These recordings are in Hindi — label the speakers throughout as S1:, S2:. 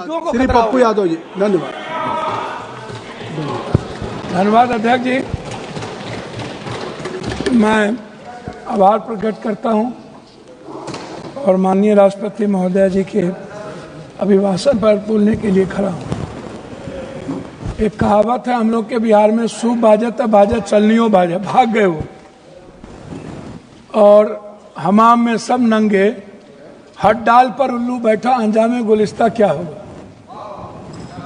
S1: श्री पप्पू यादव जी, धन्यवाद।
S2: धन्यवाद अध्यक्ष जी। मैं आभार प्रकट करता हूं और माननीय राष्ट्रपति महोदय जी के अभिभाषण पर बोलने के लिए खड़ा हूं। एक कहावत है हम लोग के बिहार में, सूप बाजत बाजत चलनियो बाजा, भाग गए वो। और हमाम में सब नंगे, हट डाल पर उल्लू बैठा, अंजामे गुलिस्ता क्या होगा।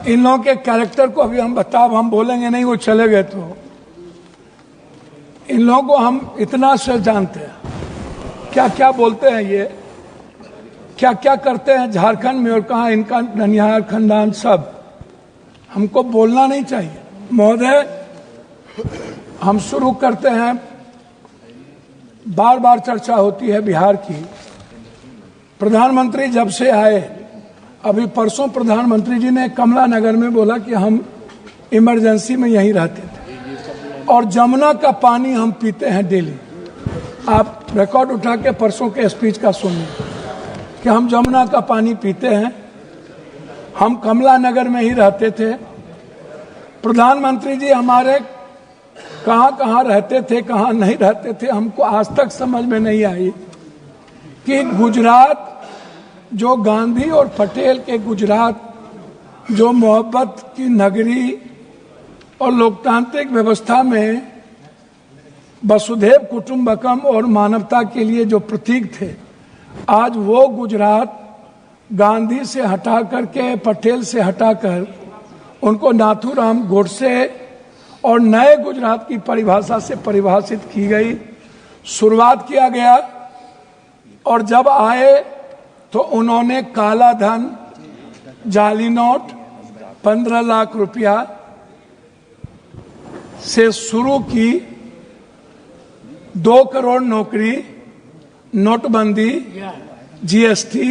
S2: इन लोगों के कैरेक्टर को अभी हम बोलेंगे नहीं, वो चले गए। तो इन लोगों को हम इतना से जानते हैं, क्या क्या बोलते हैं ये, क्या क्या करते हैं झारखंड में, और कहाँ इनका ननिहाल खानदान, सब हमको बोलना नहीं चाहिए। महोदय, हम शुरू करते हैं। बार बार चर्चा होती है बिहार की। प्रधानमंत्री जब से आए, अभी परसों प्रधानमंत्री जी ने कमला नगर में बोला कि हम इमरजेंसी में यहीं रहते थे और जमुना का पानी हम पीते हैं डेली। आप रिकॉर्ड उठा के परसों के स्पीच का सुनिए कि हम जमुना का पानी पीते हैं, हम कमला नगर में ही रहते थे। प्रधानमंत्री जी हमारे कहाँ कहाँ रहते थे, कहाँ नहीं रहते थे, हमको आज तक समझ में नहीं आई कि गुजरात, जो गांधी और पटेल के गुजरात, जो मोहब्बत की नगरी और लोकतांत्रिक व्यवस्था में वसुधैव कुटुंबकम और मानवता के लिए जो प्रतीक थे, आज वो गुजरात गांधी से हटा करके, पटेल से हटाकर उनको नाथूराम गोडसे और नए गुजरात की परिभाषा से परिभाषित की गई, शुरुआत किया गया। और जब आए तो उन्होंने काला धन, जाली नोट, 15 लाख रुपया से शुरू की, 2 करोड़ नौकरी, नोटबंदी, जीएसटी,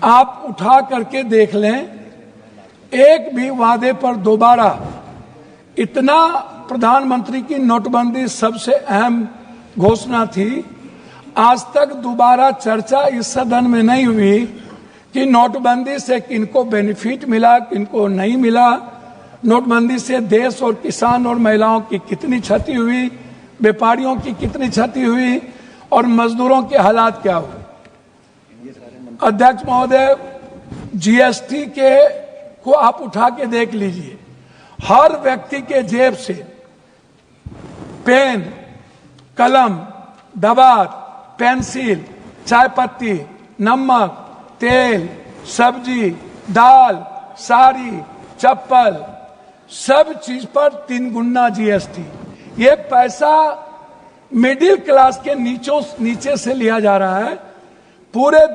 S2: आप उठा करके देख लें। एक भी वादे पर दोबारा, इतना प्रधानमंत्री की नोटबंदी सबसे अहम घोषणा थी, आज तक दोबारा चर्चा इस सदन में नहीं हुई कि नोटबंदी से किनको बेनिफिट मिला, किनको नहीं मिला, नोटबंदी से देश और किसान और महिलाओं की कितनी क्षति हुई, व्यापारियों की कितनी क्षति हुई और मजदूरों के हालात क्या हुए। अध्यक्ष महोदय, जीएसटी के को आप उठा के देख लीजिए, हर व्यक्ति के जेब से पेन, कलम, दवात, पेंसिल, चाय पत्ती, नमक, तेल, सब्जी, दाल, साड़ी, चप्पल, सब चीज पर 3 गुना जीएसटी। ये पैसा मिडिल क्लास के नीचे से लिया जा रहा है। पूरे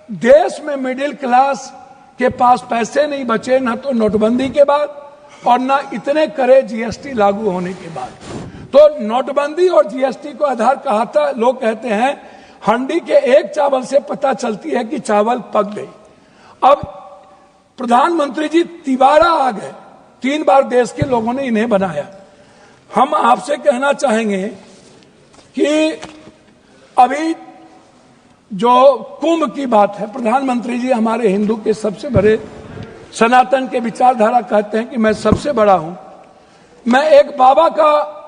S2: देश में मिडिल क्लास के पास पैसे नहीं बचे, ना तो नोटबंदी के बाद और ना इतने करे जीएसटी लागू होने के बाद। तो नोटबंदी और जीएसटी को आधार कहा था। लोग कहते हैं हंडी के एक चावल से पता चलती है कि चावल पक गई। अब प्रधानमंत्री जी तिबारा आ गए, 3 बार देश के लोगों ने इन्हें बनाया। हम आपसे कहना चाहेंगे कि अभी जो कुंभ की बात है, प्रधानमंत्री जी हमारे हिंदू के सबसे बड़े, सनातन के विचारधारा कहते हैं कि मैं सबसे बड़ा हूं। मैं एक बाबा का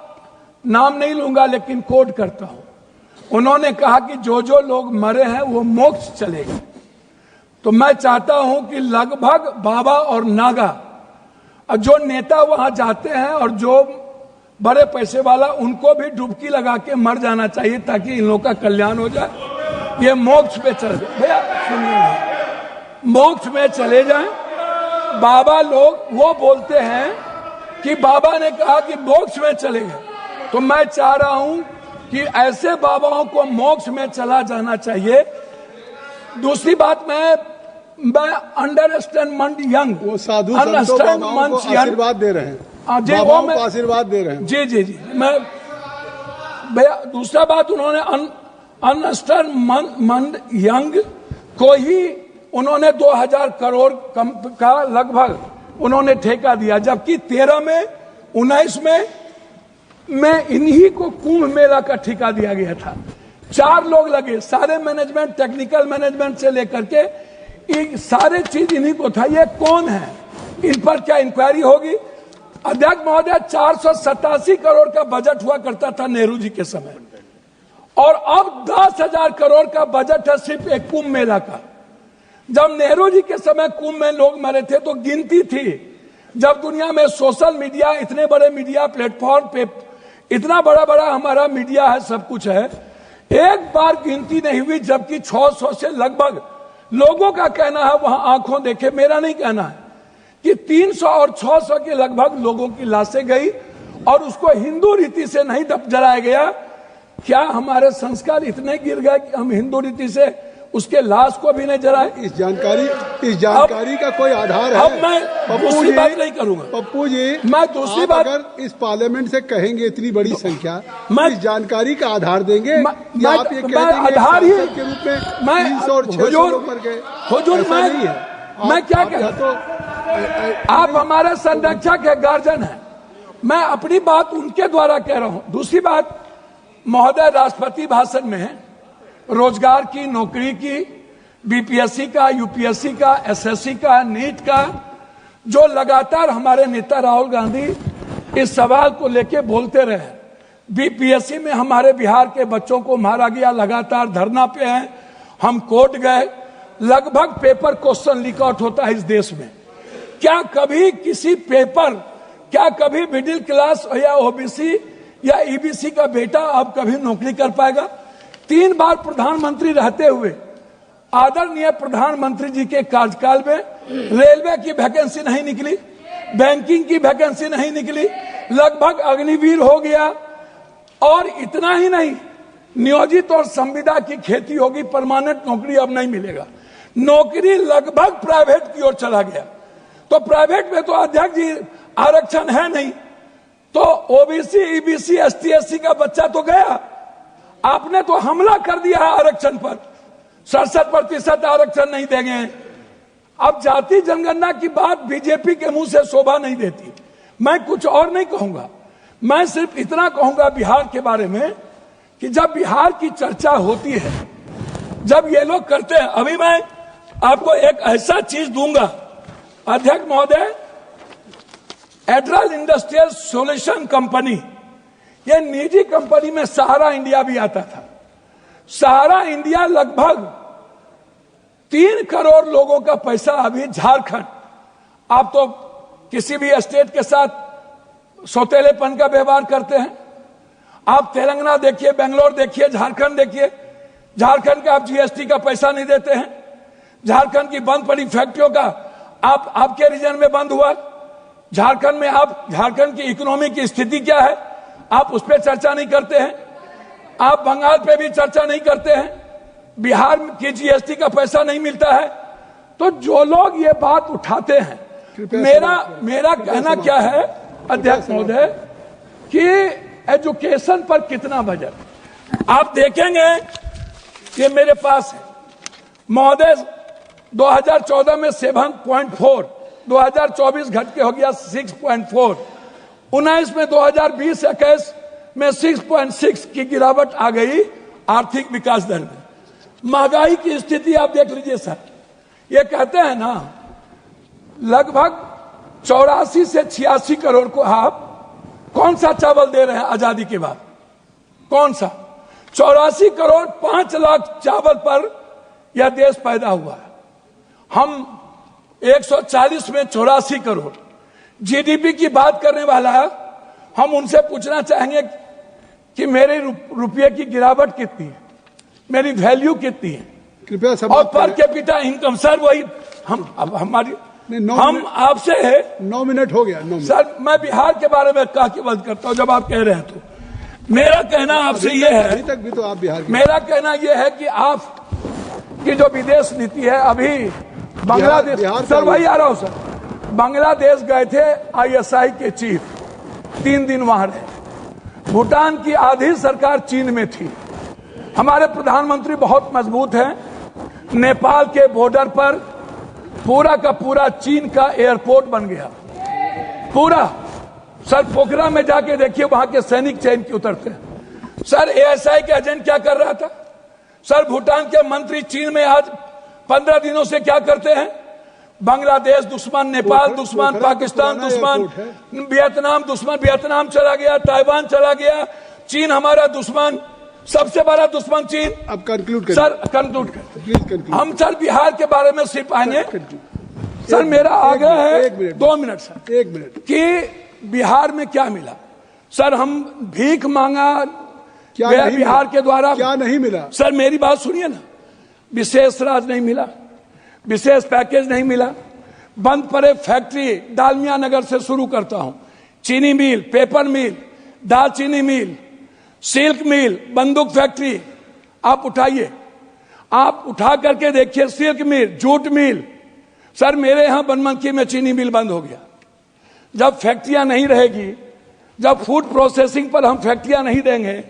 S2: नाम नहीं लूंगा लेकिन कोट करता हूं। उन्होंने कहा कि जो जो लोग मरे हैं वो मोक्ष चलेगा। तो मैं चाहता हूं कि लगभग बाबा और नागा, जो नेता वहां जाते हैं और जो बड़े पैसे वाला, उनको भी डुबकी लगा के मर जाना चाहिए ताकि इन लोगों का कल्याण हो जाए। ये मोक्ष पे चले जाए। भैया सुनिए, मोक्ष में चले जाएं। बाबा लोग वो बोलते हैं कि बाबा ने कहा कि मोक्ष में चले गए, तो मैं चाह रहा हूं कि ऐसे बाबाओं को मोक्ष में चला जाना चाहिए। दूसरी बात, मैं अंडरस्टैंड यंग,
S1: वो साधु संतों बाबाओं को आशीर्वाद दे रहे हैं, बाबाओं को आशीर्वाद दे रहे हैं।
S2: जी जी जी, मैं भैया, दूसरा बात, उन्होंने अंडरस्टैंड यंग को ही उन्होंने 2000 करोड़ का लगभग उन्होंने ठेका दिया, जबकि 13 में 19 में इन्हीं को कुंभ मेला का ठेका दिया गया था। 4 लोग लगे, सारे मैनेजमेंट, टेक्निकल मैनेजमेंट से लेकर के ये सारे चीज इन्हीं को था। ये कौन है, इन पर क्या इंक्वायरी होगी? अध्यक्ष महोदय, 487 करोड़ का बजट हुआ करता था नेहरू जी के समय, और अब 10,000 करोड़ का बजट है सिर्फ एक कुंभ मेला का। जब नेहरू जी के समय कुंभ में लोग मरे थे तो गिनती थी। जब दुनिया में सोशल मीडिया, इतने बड़े मीडिया प्लेटफॉर्म पे इतना बड़ा बड़ा हमारा मीडिया है, सब कुछ है, एक बार गिनती नहीं हुई, जबकि 600 से लगभग लोगों का कहना है, वहां आंखों देखे, मेरा नहीं कहना है, कि 300 और 600 के लगभग लोगों की लाशें गई और उसको हिंदू रीति से नहीं जलाया गया। क्या हमारे संस्कार इतने गिर गए कि हम हिंदू रीति से उसके लाश को भी नहीं जलाए?
S1: इस जानकारी का कोई आधार है?
S2: अब मैं दूसरी बात नहीं करूंगा
S1: पप्पू जी,
S2: मैं दूसरी बात,
S1: अगर इस पार्लियामेंट से कहेंगे इतनी बड़ी संख्या, इस जानकारी का आधार देंगे या आप ये कह देंगे
S2: आधार ही
S1: के रूप में 300 और 600 लोग मर गए?
S2: हुजूर, मैं क्या कह, तो आप हमारे संरक्षक है, गार्जियन है, मैं अपनी बात उनके द्वारा कह रहा हूं। दूसरी बात, महोदय राष्ट्रपति भाषण में रोजगार की, नौकरी की, बीपीएससी का, यूपीएससी का, एसएससी का, नीट का, जो लगातार हमारे नेता राहुल गांधी इस सवाल को लेके बोलते रहे। बीपीएससी में हमारे बिहार के बच्चों को मारा गया, लगातार धरना पे हैं, हम कोर्ट गए, लगभग पेपर क्वेश्चन लीक आउट होता है इस देश में। क्या कभी किसी पेपर, क्या कभी मिडिल क्लास या ओबीसी या ईबीसी का बेटा अब कभी नौकरी कर पाएगा? 3 बार प्रधानमंत्री रहते हुए आदरणीय प्रधानमंत्री जी के कार्यकाल में रेलवे की वैकेंसी नहीं निकली, बैंकिंग की वैकेंसी नहीं निकली, लगभग अग्निवीर हो गया। और इतना ही नहीं, नियोजित और संविदा की खेती होगी, परमानेंट नौकरी अब नहीं मिलेगा, नौकरी लगभग प्राइवेट की ओर चला गया। तो प्राइवेट में तो अध्यक्ष जी आरक्षण है नहीं, तो ओबीसी, ईबीसी, एसटी, एससी का बच्चा तो गया। आपने तो हमला कर दिया है आरक्षण पर, 67% आरक्षण नहीं देंगे। अब जाति जनगणना की बात बीजेपी के मुंह से शोभा नहीं देती। मैं कुछ और नहीं कहूंगा, मैं सिर्फ इतना कहूंगा बिहार के बारे में कि जब बिहार की चर्चा होती है, जब ये लोग करते हैं, अभी मैं आपको एक ऐसा चीज दूंगा अध्यक्ष महोदय, एड्रल इंडस्ट्रियल सॉल्यूशन कंपनी, ये निजी कंपनी में सहारा इंडिया भी आता था। सहारा इंडिया लगभग 3 करोड़ लोगों का पैसा अभी झारखंड, आप तो किसी भी स्टेट के साथ सौतेलेपन का व्यवहार करते हैं। आप तेलंगाना देखिए, बेंगलोर देखिए, झारखंड देखिए, झारखंड का आप जीएसटी का पैसा नहीं देते हैं। झारखंड की बंद पड़ी फैक्ट्रियों का आपके रीजन में बंद हुआ। झारखंड में आप, झारखंड की इकोनॉमी की स्थिति क्या है, आप उस पर चर्चा नहीं करते हैं। आप बंगाल पे भी चर्चा नहीं करते हैं। बिहार की जीएसटी का पैसा नहीं मिलता है। तो जो लोग ये बात उठाते हैं, मेरा कहना क्या है अध्यक्ष महोदय, कि एजुकेशन पर कितना बजट आप देखेंगे, ये मेरे पास है महोदय, 2014 में 7.4, 2024 घट के हो गया 6.4, 19 में 2020-21 में 6.6 की गिरावट आ गई आर्थिक विकास दर में। महंगाई की स्थिति आप देख लीजिए सर, ये कहते हैं ना, लगभग 84 से 86 करोड़ को आप कौन सा चावल दे रहे हैं आजादी के बाद? कौन सा? 84 करोड़ 5 लाख चावल पर यह देश पैदा हुआ है। हम 140 में 84 करोड़ जीडीपी की बात करने वाला है। हम उनसे पूछना चाहेंगे कि मेरे रुपये की गिरावट कितनी है, मेरी वैल्यू कितनी है,
S1: कृपया
S2: और पर कैपिटा इनकम। सर वही हम आपसे है।
S1: 9 मिनट हो गया। 9 मिनट।
S2: सर मैं बिहार के बारे में कह के बात करता हूं, जब आप कह रहे हैं तो मेरा कहना आपसे ये है,
S1: अभी तक भी तो आप बिहार,
S2: मेरा कहना ये है कि आप की जो विदेश नीति है, अभी बांग्लादेश, सर वही आ रहा हूं सर, बांग्लादेश गए थे आईएसआई के चीफ, 3 दिन वहां रहे। भूटान की आधी सरकार चीन में थी। हमारे प्रधानमंत्री बहुत मजबूत हैं। नेपाल के बॉर्डर पर पूरा का पूरा चीन का एयरपोर्ट बन गया, पूरा। सर पोखरा में जाके देखिए, वहां के सैनिक चैन के उतरते हैं। सर एएसआई के एजेंट क्या कर रहा था? सर भूटान के मंत्री चीन में आज 15 दिनों से क्या करते हैं? बांग्लादेश दुश्मन, नेपाल दुश्मन, पाकिस्तान दुश्मन, वियतनाम दुश्मन, वियतनाम चला गया, ताइवान चला गया, चीन हमारा दुश्मन, सबसे बड़ा दुश्मन चीन।
S1: अब कंक्लूड
S2: सर कंक्लूड करते,
S1: प्लीज कंक्लूड।
S2: हम सर बिहार के बारे में सिर्फ आएंगे। सर मेरा आग्रह है 2 मिनट सर,
S1: 1 मिनट
S2: कि बिहार में क्या मिला? सर हम भीख मांगा
S1: क्या
S2: गया
S1: नहीं
S2: बिहार
S1: मिला?
S2: के द्वारा,
S1: क्या नहीं मिला?
S2: सर मेरी बात सुनिए ना, विशेष राज नहीं मिला, विशेष पैकेज नहीं मिला, बंद पड़े फैक्ट्री, डालमिया नगर से शुरू करता हूं, चीनी मिल, पेपर मिल, दालचीनी मिल, सिल्क मिल, बंदूक फैक्ट्री, आप उठाइए, आप उठा करके देखिए, सिल्क मिल, जूट मिल। सर मेरे यहां बनमनखी में चीनी मिल बंद हो गया। जब फैक्ट्रियां नहीं रहेगी, जब फूड प्रोसेसिंग पर हम फैक्ट्रियां नहीं देंगे,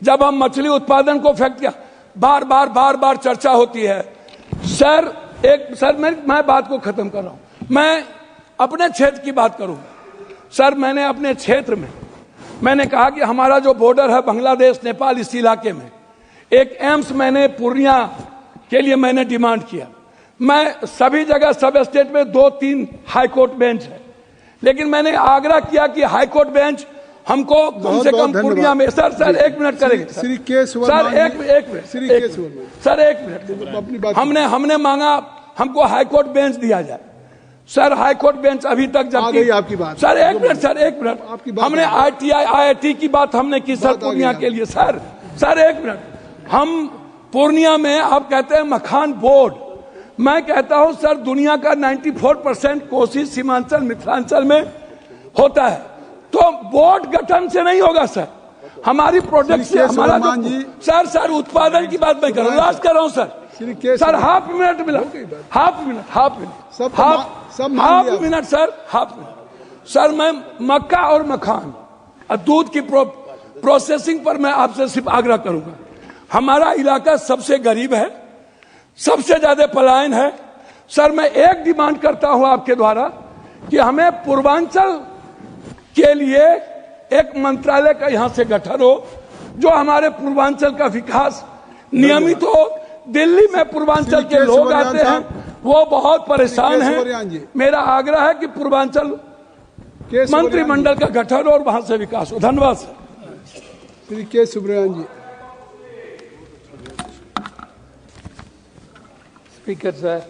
S2: जब हम मछली उत्पादन को फैक्ट्रियां, बार बार चर्चा होती है। सर मैं बात को खत्म कर रहा हूं, मैं अपने क्षेत्र की बात करूं। सर मैंने अपने क्षेत्र में मैंने कहा कि हमारा जो बॉर्डर है बांग्लादेश नेपाल, इस इलाके में एक एम्स मैंने पूर्णिया के लिए मैंने डिमांड किया। मैं सभी जगह सब स्टेट में 2-3 हाई कोर्ट बेंच है, लेकिन मैंने आग्रह किया कि हाई कोर्ट बेंच हमको कम से कम पूर्णिया में। सर 1 मिनट करेंगे
S1: श्री के
S2: सर, एक मिनट सर, 1 मिनट
S1: अपनी बात
S2: हमने मांगा हमको हाई कोर्ट बेंच दिया जाए। सर हाई कोर्ट बेंच अभी तक
S1: आ गई आपकी बात।
S2: सर 1 मिनट सर, 1 मिनट
S1: आपकी बात
S2: हमने IIT की बात हमने की सर पूर्णिया के लिए। सर 1 मिनट, हम पूर्णिया में आप कहते हैं मखान बोर्ड, मैं कहता हूं सर दुनिया का 94% कोशिश सीमांचल मिथिलांचल में होता है, तो बोर्ड गठन से नहीं होगा सर, हमारी प्रोडक्ट से हमारा सर उत्पादन की बात मैं कर रहा हूँ, लास्ट कर रहा हूँ सर हाफ मिनट मिला, हाफ मिनट सर मैं मक्का और मखान और दूध की प्रोसेसिंग पर मैं आपसे सिर्फ आग्रह करूंगा। हमारा इलाका सबसे गरीब है, सबसे ज्यादा पलायन है। सर मैं एक डिमांड करता हूं आपके द्वारा कि हमें पूर्वांचल के लिए एक मंत्रालय का यहां से गठन हो, जो हमारे पूर्वांचल का विकास नियमित हो। दिल्ली में पूर्वांचल के लोग आते हैं, वो बहुत परेशान हैं। मेरा आग्रह है कि पूर्वांचल मंत्रिमंडल का गठन हो और वहां से विकास हो। धन्यवाद सर।
S1: श्री के सुब्रमण्यन जी।
S3: Speaker sir,